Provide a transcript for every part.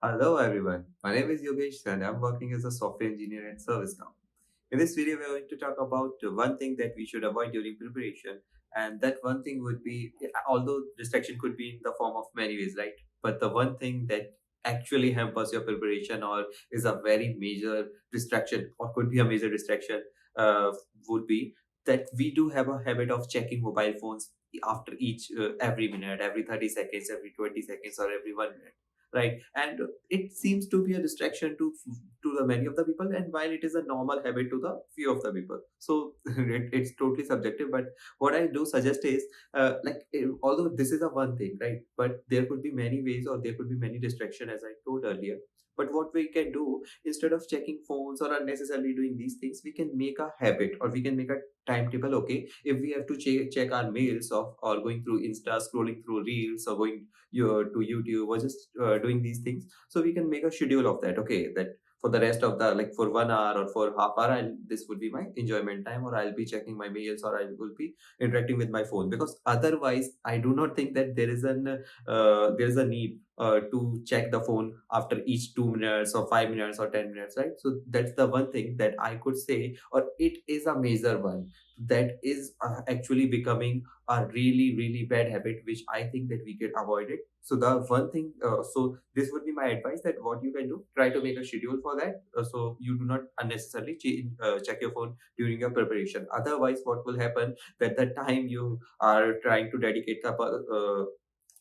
Hello everyone, my name is Yogesh and I'm working as a software engineer at ServiceNow. In this video, we are going to talk about one thing that we should avoid during preparation, and that one thing would be, although distraction could be in the form of many ways, right? But the one thing that actually hampers your preparation or is a very major distraction or could be a major distraction uh, would be that we do have a habit of checking mobile phones after each every minute, every 30 seconds, every 20 seconds, or every 1 minute, right? And it seems to be a distraction to the many of the people, and while it is a normal habit to the few of the people, so it's totally subjective. But what I do suggest is although this is a one thing, right, but there could be many ways or there could be many distraction, as I told earlier. But what we can do, instead of checking phones or unnecessarily doing these things, we can make a habit or we can make a timetable. Okay, if we have to check our mails or going through Insta, scrolling through reels, or going to YouTube, or just doing these things, so we can make a schedule of that. Okay, that for the rest of the, like, for 1 hour or for half hour, this will be my enjoyment time, or I'll be checking my mails, or I will be interacting with my phone, because otherwise I do not think that there is a need to check the phone after each 2 minutes or 5 minutes or 10 minutes, right? So that's the one thing that I could say, or it is a major one that is actually becoming a really really bad habit, which I think that we can avoid it. So the one thing, so this would be my advice, that what you can do, try to make a schedule for that, so you do not unnecessarily check your phone during your preparation. Otherwise, what will happen, that the time you are trying to dedicate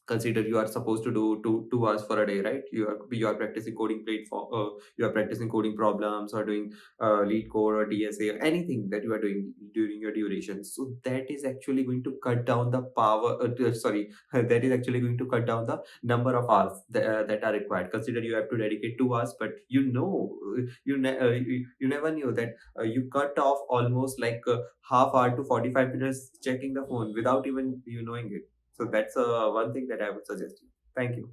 consider you are supposed to do 2 hours for a day, right? You are practicing coding platform, you are practicing coding problems, or doing lead code or DSA, or anything that you are doing during your duration. So that is actually going to cut down the power, sorry, that is actually going to cut down the number of hours that are required. Consider you have to dedicate 2 hours, but you never knew that you cut off almost like half hour to 45 minutes checking the phone without even you knowing it. So that's one thing that I would suggest you. Thank you.